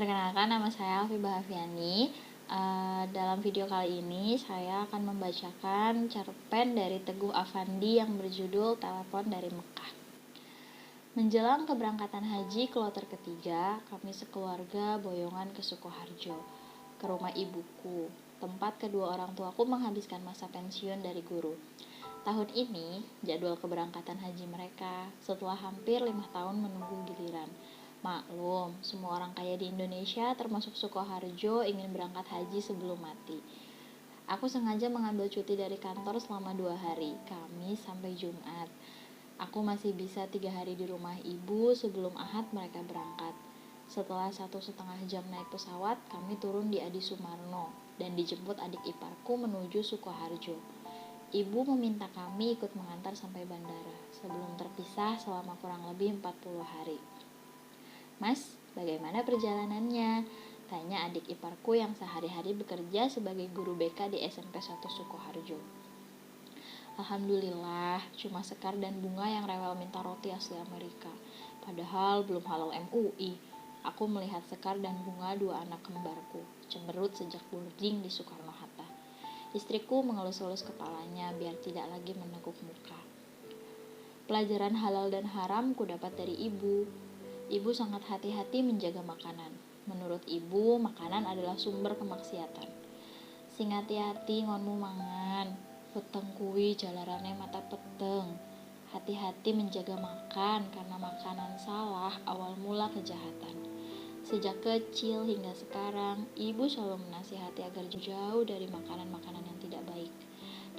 Perkenalkan, nama saya Alfi Bahaviani. Dalam video kali ini saya akan membacakan cerpen dari Teguh Afandi yang berjudul Telepon dari Mekah. Menjelang keberangkatan haji kloter ketiga, kami sekeluarga boyongan ke Sukoharjo, ke rumah ibuku, tempat kedua orang tuaku menghabiskan masa pensiun dari guru. Tahun ini jadwal keberangkatan haji mereka setelah hampir 5 tahun menunggu giliran. Maklum, semua orang kaya di Indonesia termasuk Sukoharjo ingin berangkat haji sebelum mati. Aku sengaja mengambil cuti dari kantor selama 2 hari, Kamis sampai Jumat. Aku masih bisa 3 hari di rumah ibu sebelum Ahad mereka berangkat. Setelah 1,5 jam naik pesawat, kami turun di Adi Sumarno dan dijemput adik iparku menuju Sukoharjo. Ibu meminta kami ikut mengantar sampai bandara sebelum terpisah selama kurang lebih 40 hari. Mas, bagaimana perjalanannya? Tanya adik iparku yang sehari-hari bekerja sebagai guru BK di SMP 1 Sukoharjo. Alhamdulillah, cuma Sekar dan Bunga yang rewel minta roti asli Amerika. Padahal belum halal MUI. Aku melihat Sekar dan Bunga, dua anak kembarku, cemberut sejak boarding di Soekarno-Hatta. Istriku mengelus-elus kepalanya biar tidak lagi menekuk muka. Pelajaran halal dan haram ku dapat dari ibu. Ibu sangat hati-hati menjaga makanan. Menurut ibu, makanan adalah sumber kemaksiatan. Sing hati-hati ngonmu mangan, peteng kuwi jalarane mata peteng. Hati-hati menjaga makan karena makanan salah awal mula kejahatan. Sejak kecil hingga sekarang, ibu selalu menasihati agar jauh dari makanan-makanan yang tidak baik.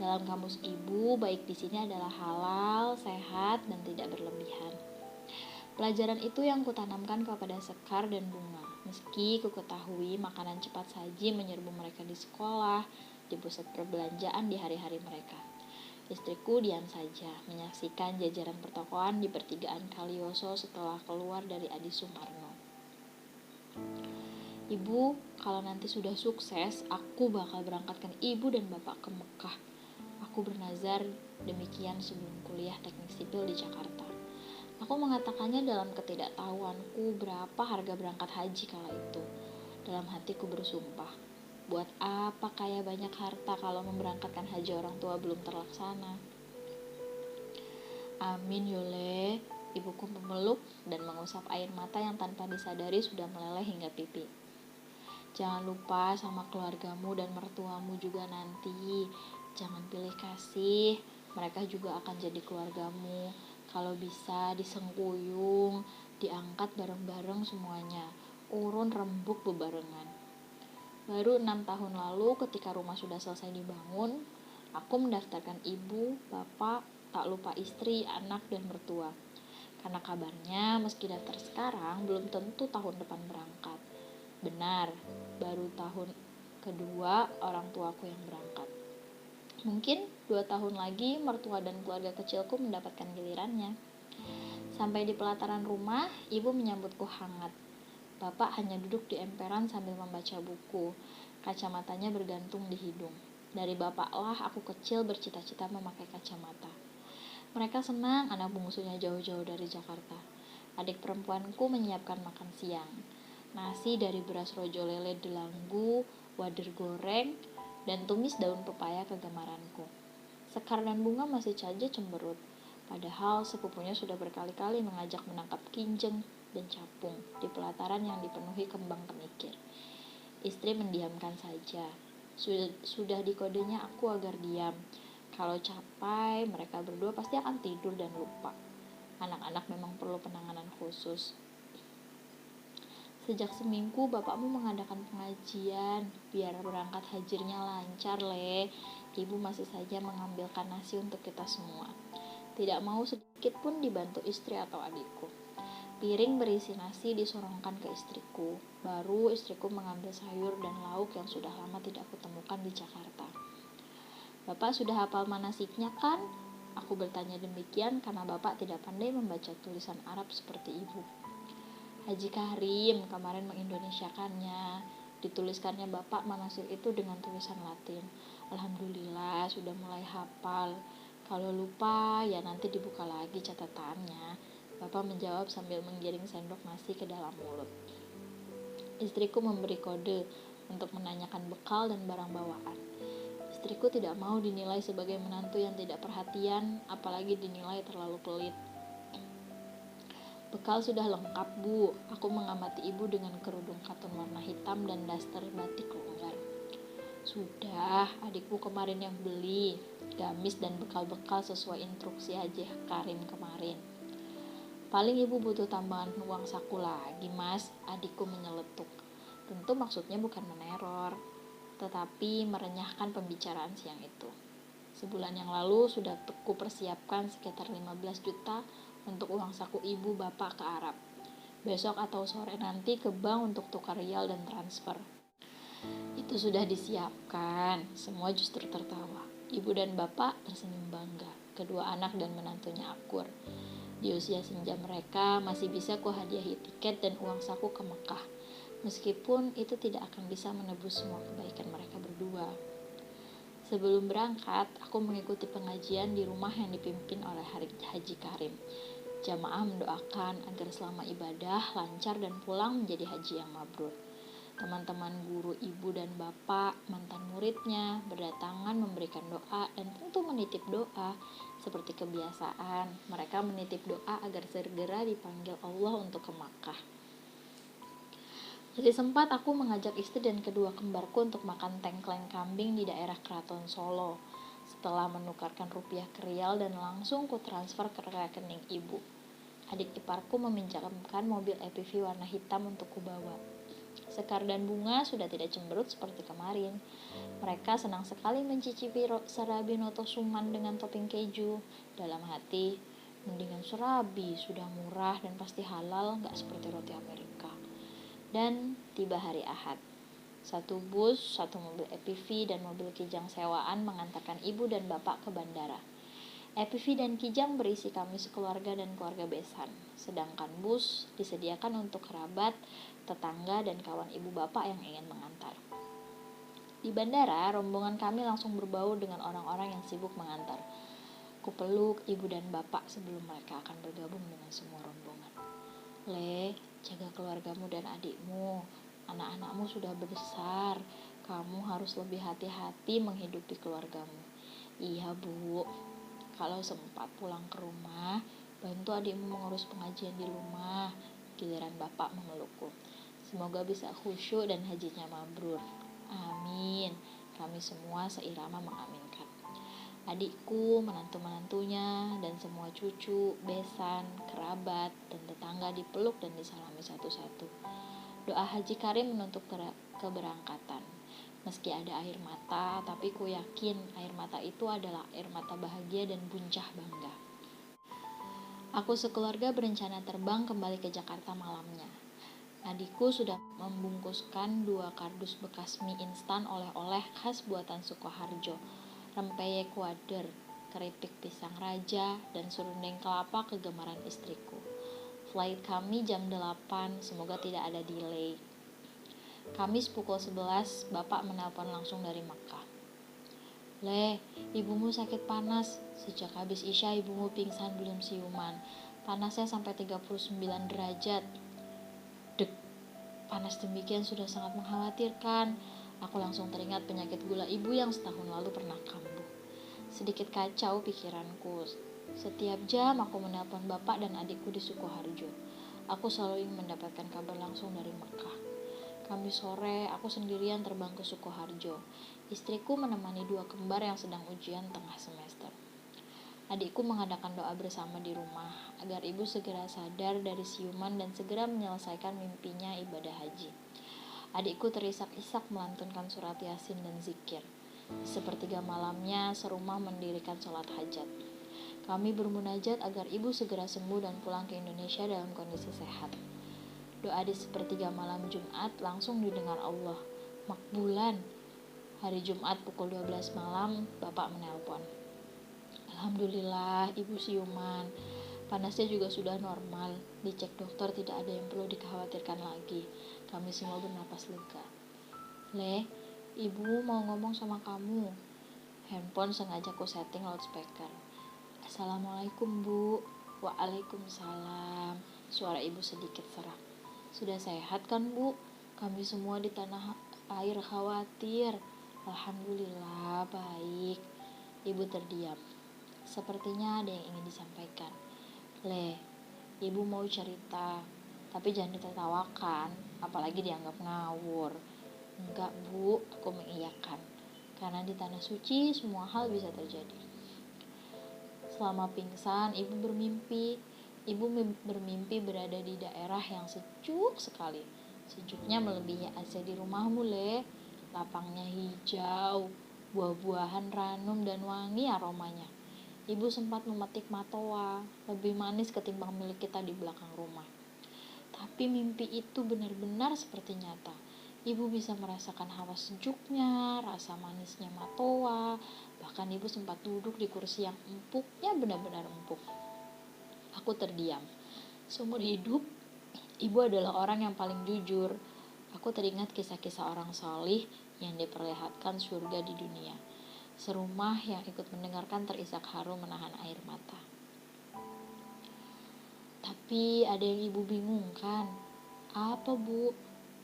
Dalam kamus ibu, baik di sini adalah halal, sehat, dan tidak berlebihan. Pelajaran itu yang kutanamkan kepada Sekar dan Bunga. Meski ku ketahui makanan cepat saji menyerbu mereka di sekolah, di pusat perbelanjaan di hari-hari mereka. Istriku diam saja menyaksikan jajaran pertokoan di pertigaan Kalioso setelah keluar dari Adi Sumarno. Ibu, kalau nanti sudah sukses, aku bakal berangkatkan ibu dan bapak ke Mekah. Aku bernazar demikian sebelum kuliah teknik sipil di Jakarta. Aku mengatakannya dalam ketidaktahuanku berapa harga berangkat haji kala itu. Dalam hatiku bersumpah, buat apa kaya banyak harta kalau memberangkatkan haji orang tua belum terlaksana. Amin Yole, ibuku memeluk dan mengusap air mata yang tanpa disadari sudah meleleh hingga pipi. Jangan lupa sama keluargamu dan mertuamu juga nanti. Jangan pilih kasih, mereka juga akan jadi keluargamu. Kalau bisa disengkuyung, diangkat bareng-bareng semuanya, urun rembuk bebarengan. Baru 6 tahun lalu ketika rumah sudah selesai dibangun, aku mendaftarkan ibu, bapak, tak lupa istri, anak, dan mertua. Karena kabarnya meski daftar sekarang belum tentu tahun depan berangkat. Benar, baru tahun kedua orang tuaku yang berangkat. Mungkin 2 tahun lagi mertua dan keluarga kecilku mendapatkan gilirannya. Sampai di pelataran rumah, ibu menyambutku hangat. Bapak hanya duduk di emperan sambil membaca buku. Kacamatanya bergantung di hidung. Dari bapaklah aku kecil bercita-cita memakai kacamata. Mereka senang anak bungsunya jauh-jauh dari Jakarta. Adik perempuanku menyiapkan makan siang. Nasi dari beras rojo lele delanggu, wader goreng, dan tumis daun pepaya kegemaranku. Sekar dan Bunga masih saja cemberut, padahal sepupunya sudah berkali-kali mengajak menangkap kinjeng dan capung di pelataran yang dipenuhi kembang kemikir. Istri mendiamkan saja. Sudah dikodenya aku agar diam. Kalau capai, mereka berdua pasti akan tidur dan lupa. Anak-anak memang perlu penanganan khusus. Sejak seminggu bapakmu mengadakan pengajian biar berangkat hajinya lancar, Le. Ibu masih saja mengambilkan nasi untuk kita semua. Tidak mau sedikit pun dibantu istri atau adikku. Piring berisi nasi disorongkan ke istriku. Baru istriku mengambil sayur dan lauk yang sudah lama tidak kutemukan di Jakarta. Bapak sudah hafal manasiknya kan? Aku bertanya demikian karena bapak tidak pandai membaca tulisan Arab seperti ibu. Haji Karim kemarin mengindonesiakannya. Dituliskannya bapak manasik itu dengan tulisan Latin. Alhamdulillah sudah mulai hafal. Kalau lupa ya nanti dibuka lagi catatannya. Bapak menjawab sambil menggiring sendok nasi ke dalam mulut. Istriku memberi kode untuk menanyakan bekal dan barang bawaan. Istriku tidak mau dinilai sebagai menantu yang tidak perhatian, apalagi dinilai terlalu pelit. Bekal sudah lengkap, Bu. Aku mengamati ibu dengan kerudung katun warna hitam dan daster batik longgar. Sudah, adikku kemarin yang beli. Gamis dan bekal-bekal sesuai instruksi Haji Karim kemarin. Paling ibu butuh tambahan uang saku lagi, Mas. Adikku menyeletuk. Tentu maksudnya bukan meneror, tetapi merenyahkan pembicaraan siang itu. Sebulan yang lalu sudah ku persiapkan sekitar 15 juta untuk uang saku ibu bapak ke Arab. Besok atau sore nanti ke bank untuk tukar rial dan transfer. Itu sudah disiapkan. Semua justru tertawa. Ibu dan bapak tersenyum bangga. Kedua anak dan menantunya akur. Di usia senja mereka masih bisa kuhadiahi tiket dan uang saku ke Mekah. Meskipun itu tidak akan bisa menebus semua kebaikan mereka berdua. Sebelum berangkat, aku mengikuti pengajian di rumah yang dipimpin oleh Haji Karim. Jamaah mendoakan agar selama ibadah lancar dan pulang menjadi haji yang mabrur. Teman-teman guru ibu dan bapak, mantan muridnya, berdatangan memberikan doa dan tentu menitip doa. Seperti kebiasaan, mereka menitip doa agar segera dipanggil Allah untuk ke Makkah. Jadi sempat aku mengajak istri dan kedua kembarku untuk makan tengkleng kambing di daerah Keraton Solo. Setelah menukarkan rupiah ke rial dan langsung ku transfer ke rekening ibu. Adik iparku meminjamkan mobil EPV warna hitam untuk kubawa. Sekar dan bunga sudah tidak cemberut seperti kemarin. Mereka senang sekali mencicipi serabi noto suman dengan topping keju. Dalam hati, mendingan serabi, sudah murah dan pasti halal, gak seperti roti Amerika. Dan tiba hari Ahad. Satu bus, satu mobil EPV dan mobil kijang sewaan mengantarkan ibu dan bapak ke bandara. EPV dan kijang berisi kami sekeluarga dan keluarga besan, sedangkan bus disediakan untuk kerabat, tetangga, dan kawan ibu bapak yang ingin mengantar. Di bandara, rombongan kami langsung berbau dengan orang-orang yang sibuk mengantar. Kupeluk ibu dan bapak sebelum mereka akan bergabung dengan semua rombongan. Le, jaga keluargamu dan adikmu. Anak-anakmu sudah besar. Kamu harus lebih hati-hati menghidupi keluargamu. Iya, Bu. Kalau sempat pulang ke rumah, bantu adikmu mengurus pengajian di rumah. Giliran bapak memelukku. Semoga bisa khusyuk dan hajinya mabrur. Amin. Kami semua seirama mengaminkan. Adikku, menantu-menantunya, dan semua cucu, besan, kerabat, dan tetangga dipeluk dan disalami satu-satu. Doa Haji Karim menutup keberangkatan. Meski ada air mata, tapi ku yakin air mata itu adalah air mata bahagia dan buncah bangga. Aku sekeluarga berencana terbang kembali ke Jakarta malamnya. Adikku sudah membungkuskan 2 kardus bekas mie instan oleh-oleh khas buatan Sukoharjo, rempeyek wader, keripik pisang raja, dan serundeng kelapa kegemaran istriku. Flight kami jam 8, semoga tidak ada delay. Kamis pukul 11, bapak menelpon langsung dari Makkah. Le, ibumu sakit panas. Sejak habis Isya ibumu pingsan belum siuman. Panasnya sampai 39 derajat. Dek, panas demikian sudah sangat mengkhawatirkan. Aku langsung teringat penyakit gula ibu yang setahun lalu pernah kambuh. Sedikit kacau pikiranku. Setiap jam aku menelpon bapak dan adikku di Sukoharjo. Aku selalu ingin mendapatkan kabar langsung dari Makkah. Kamis sore, aku sendirian terbang ke Sukoharjo. Istriku menemani 2 kembar yang sedang ujian tengah semester. Adikku mengadakan doa bersama di rumah, agar ibu segera sadar dari siuman dan segera menyelesaikan mimpinya ibadah haji. Adikku terisak-isak melantunkan surat Yasin dan zikir. Di sepertiga malamnya, serumah mendirikan sholat hajat. Kami bermunajat agar ibu segera sembuh dan pulang ke Indonesia dalam kondisi sehat. Doa di sepertiga malam Jumat langsung didengar Allah. Makbulan. Hari Jumat pukul 12 malam, bapak menelpon. Alhamdulillah, ibu siuman. Panasnya juga sudah normal. Dicek dokter tidak ada yang perlu dikhawatirkan lagi. Kami semua bernapas lega. Le, ibu mau ngomong sama kamu. Handphone sengaja ku setting loudspeaker. Assalamualaikum, Bu. Waalaikumsalam. Suara ibu sedikit serak. Sudah sehat kan, Bu? Kami semua di tanah air khawatir. Alhamdulillah baik. Ibu terdiam. Sepertinya ada yang ingin disampaikan. Le, ibu mau cerita, tapi jangan ditertawakan, apalagi dianggap ngawur. Enggak bu, aku mengiyakan. Karena di tanah suci semua hal bisa terjadi. Selama pingsan, ibu bermimpi. Ibu bermimpi berada di daerah yang sejuk sekali. Sejuknya melebihi AC di rumahmu, Le. Lapangnya hijau, buah-buahan ranum dan wangi aromanya. Ibu sempat memetik matoa, lebih manis ketimbang milik kita di belakang rumah. Tapi mimpi itu benar-benar seperti nyata. Ibu bisa merasakan hawa sejuknya, rasa manisnya matoa, bahkan ibu sempat duduk di kursi yang empuknya benar-benar empuk. Aku terdiam. Seumur hidup, ibu adalah orang yang paling jujur. Aku teringat kisah-kisah orang salih yang diperlihatkan surga di dunia. Serumah yang ikut mendengarkan terisak haru menahan air mata. Tapi ada yang ibu bingungkan. Apa bu?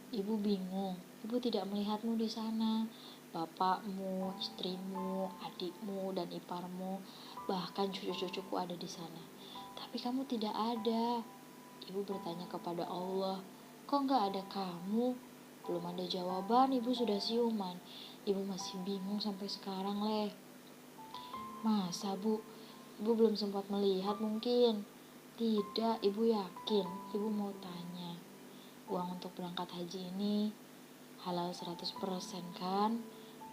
Ibu bingung. Ibu tidak melihatmu di sana. Bapakmu, istrimu, adikmu, dan iparmu, bahkan cucu-cucuku ada di sana. Tapi kamu tidak ada. Ibu bertanya kepada Allah, kok gak ada kamu? Belum ada jawaban, ibu sudah siuman. Ibu masih bingung sampai sekarang, Le. Masa bu? Ibu belum sempat melihat mungkin. Tidak, ibu yakin. Ibu mau tanya, uang untuk berangkat haji ini halal 100% kan?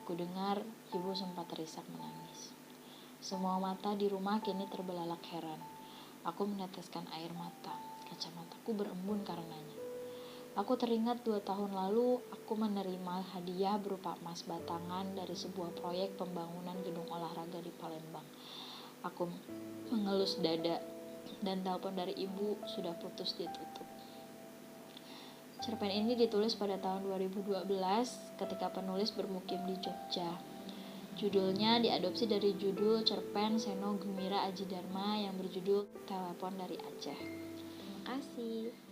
Ku dengar ibu sempat terisak menangis. Semua mata di rumah kini terbelalak heran. Aku meneteskan air mata. Kacamataku berembun karenanya. Aku teringat 2 tahun lalu aku menerima hadiah berupa emas batangan dari sebuah proyek pembangunan gedung olahraga di Palembang. Aku mengelus dada dan telepon dari ibu sudah putus ditutup. Cerpen ini ditulis pada tahun 2012 ketika penulis bermukim di Jogja. Judulnya diadopsi dari judul cerpen Seno Gumira Aji Dharma yang berjudul Telepon dari Aceh. Terima kasih.